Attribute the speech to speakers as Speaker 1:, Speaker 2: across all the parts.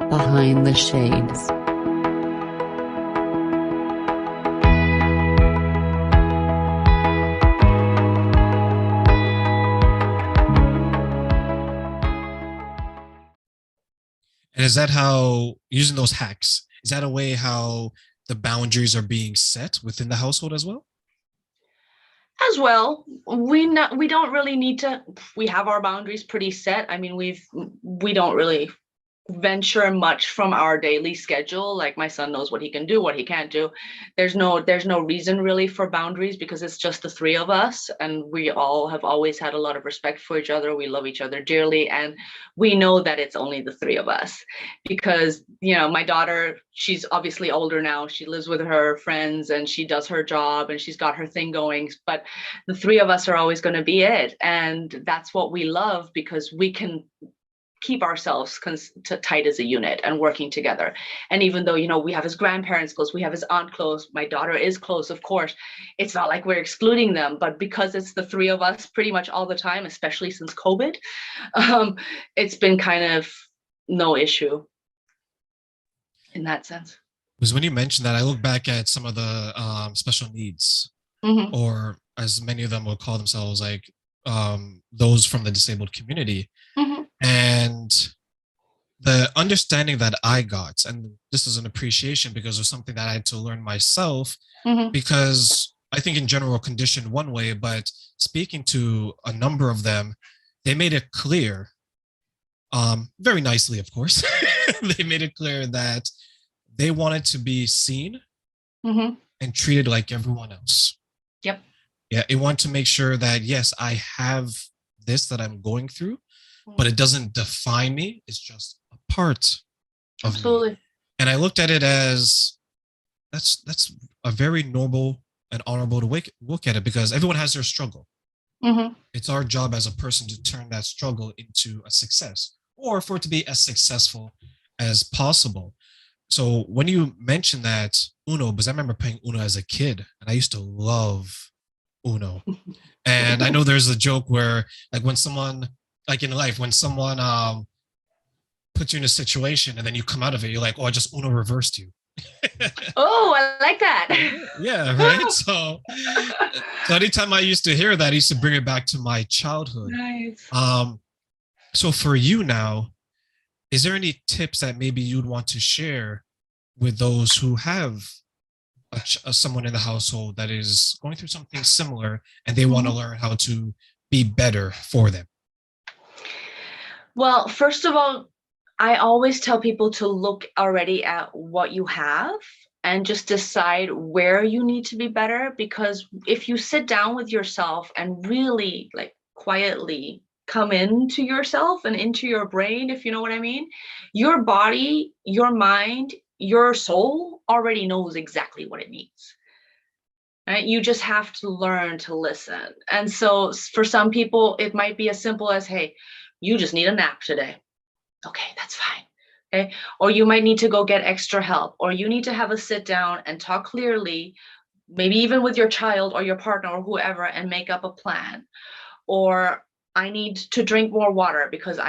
Speaker 1: Behind the Shades.
Speaker 2: And is that how using those hacks, is that a way how the boundaries are being set within the household as well?
Speaker 3: As well, we don't really need to. We have our boundaries pretty set. I mean, we don't really venture much from our daily schedule. Like my son knows what he can do, what he can't do. There's no reason really for boundaries because it's just the three of us, and we all have always had a lot of respect for each other. We love each other dearly, and we know that it's only the three of us because my daughter, she's obviously older now. She lives with her friends and she does her job and she's got her thing going, but the three of us are always going to be it, and that's what we love because we can keep ourselves tight as a unit and working together. And even though we have his grandparents close, we have his aunt close, my daughter is close, of course, it's not like we're excluding them, but because it's the three of us pretty much all the time, especially since COVID, it's been kind of no issue in that sense.
Speaker 2: Because when you mentioned that, I look back at some of the special needs,
Speaker 3: Mm-hmm.
Speaker 2: or as many of them will call themselves, like those from the disabled community.
Speaker 3: Mm-hmm.
Speaker 2: And the understanding that I got, and this is an appreciation because of something that I had to learn myself,
Speaker 3: Mm-hmm.
Speaker 2: because I think in general conditioned one way, but speaking to a number of them, they made it clear, very nicely, of course, they made it clear that they wanted to be seen
Speaker 3: Mm-hmm.
Speaker 2: and treated like everyone else.
Speaker 3: Yep.
Speaker 2: Yeah, it wanted to make sure that, yes, I have this that I'm going through, but it doesn't define me. It's just a part of
Speaker 3: Absolutely.
Speaker 2: me. And I looked at it as that's a very noble and honorable to look at it because everyone has their struggle.
Speaker 3: Mm-hmm.
Speaker 2: It's our job as a person to turn that struggle into a success or for it to be as successful as possible. So when you mentioned that Uno, because I remember playing Uno as a kid and I used to love Uno. And I know there's a joke where like when someone like in life, when someone puts you in a situation and then you come out of it, you're like, oh, I just Uno reversed you.
Speaker 3: Oh, I like that.
Speaker 2: Yeah, right. So anytime I used to hear that, I used to bring it back to my childhood.
Speaker 3: Nice.
Speaker 2: So for you now, is there any tips that maybe you'd want to share with those who have someone in the household that is going through something similar and they want to
Speaker 3: Mm-hmm.
Speaker 2: learn how to be better for them?
Speaker 3: Well, first of all, I always tell people to look already at what you have and just decide where you need to be better. Because if you sit down with yourself and really like quietly come into yourself and into your brain, if you know what I mean, your body, your mind, your soul already knows exactly what it needs. Right? You just have to learn to listen. And so for some people, it might be as simple as, hey, you just need a nap today. Okay, that's fine. Okay. Or you might need to go get extra help, or you need to have a sit down and talk clearly, maybe even with your child or your partner or whoever, and make up a plan. Or I need to drink more water because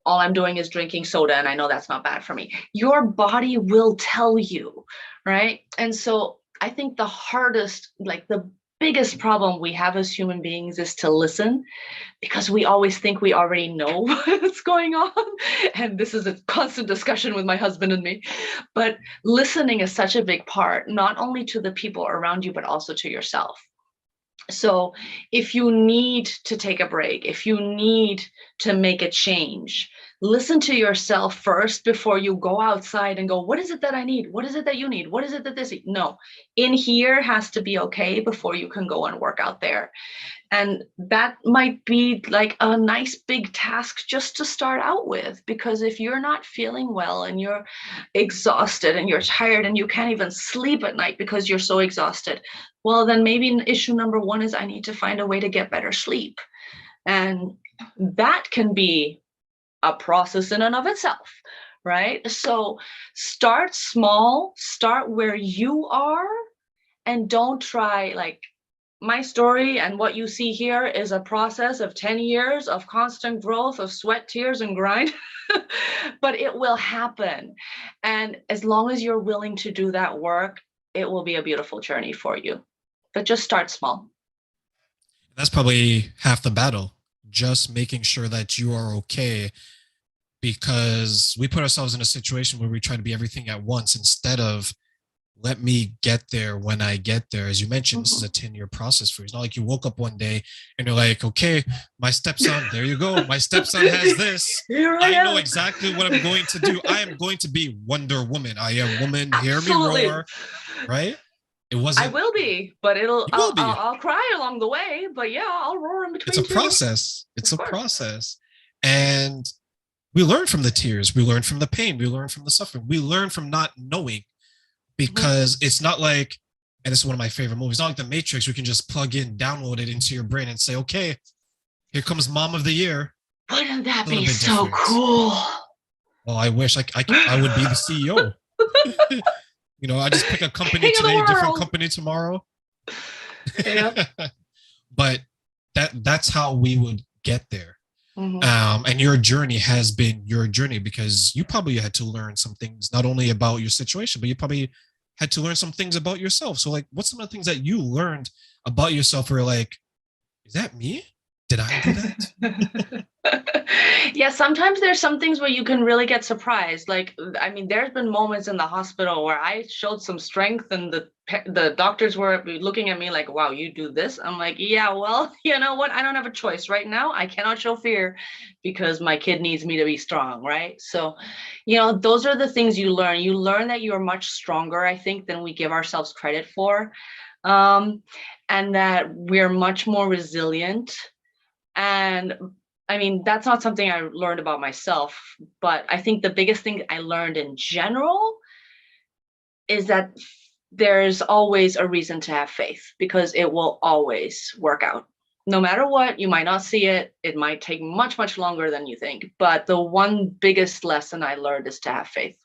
Speaker 3: all I'm doing is drinking soda and I know that's not bad for me. Your body will tell you, right? And so I think the hardest, like the biggest problem we have as human beings is to listen because we always think we already know what's going on. And this is a constant discussion with my husband and me. But listening is such a big part, not only to the people around you, but also to yourself. So if you need to take a break, if you need to make a change, listen to yourself first before you go outside and go, what is it that I need? What is it that you need? What is it that this? No, in here has to be okay before you can go and work out there. And that might be like a nice big task just to start out with, because if you're not feeling well and you're exhausted and you're tired and you can't even sleep at night because you're so exhausted, well, then maybe issue number one is I need to find a way to get better sleep. And that can be a process in and of itself, right? So start small, start where you are, and don't try like my story and what you see here is a process of 10 years of constant growth of sweat, tears, and grind. but it will happen. And as long as you're willing to do that work, it will be a beautiful journey for you. But just start small.
Speaker 2: That's probably half the battle, just making sure that you are okay, because we put ourselves in a situation where we try to be everything at once instead of let me get there when I get there. As you mentioned, this is a 10-year process for you. It's not like you woke up one day and you're like, okay, my stepson, there you go. My stepson has this.
Speaker 3: Here
Speaker 2: I
Speaker 3: am.
Speaker 2: know exactly what I'm going to do. I am going to be Wonder Woman. I am woman, hear me
Speaker 3: Absolutely.
Speaker 2: roar, right? It
Speaker 3: I
Speaker 2: wasn't,
Speaker 3: will be, but
Speaker 2: you will be.
Speaker 3: I'll cry along the way. But yeah, I'll roar in between.
Speaker 2: It's a
Speaker 3: too.
Speaker 2: process. It's
Speaker 3: Of
Speaker 2: a
Speaker 3: course.
Speaker 2: process. And we learn from the tears. We learn from the pain. We learn from the suffering. We learn from not knowing, because it's not like, and this is one of my favorite movies, not like The Matrix, we can just plug in, download it into your brain and say, okay, here comes Mom of the Year.
Speaker 3: Wouldn't that
Speaker 2: A little
Speaker 3: be
Speaker 2: bit
Speaker 3: so
Speaker 2: different.
Speaker 3: cool?
Speaker 2: Well, I wish I would be the CEO. You know, I just pick a company
Speaker 3: King of the
Speaker 2: today, different
Speaker 3: world.
Speaker 2: company tomorrow.
Speaker 3: Yeah.
Speaker 2: But that's how we would get there.
Speaker 3: Mhm.
Speaker 2: And your journey has been your journey, because you probably had to learn some things, not only about your situation, but you probably had to learn some things about yourself. So, like, what's some of the things that you learned about yourself where you're like, is that me? Did I do that?
Speaker 3: Yeah, sometimes there's some things where you can really get surprised. Like, I mean, there's been moments in the hospital where I showed some strength, and the doctors were looking at me like, "Wow, you do this?" I'm like, "Yeah, well, you know what? I don't have a choice right now. I cannot show fear because my kid needs me to be strong, right?" So, you know, those are the things you learn. You learn that you're much stronger, I think, than we give ourselves credit for, and that we're much more resilient. And I mean, that's not something I learned about myself, but I think the biggest thing I learned in general is that there's always a reason to have faith, because it will always work out. No matter what, you might not see it. It might take much, much longer than you think. But the one biggest lesson I learned is to have faith.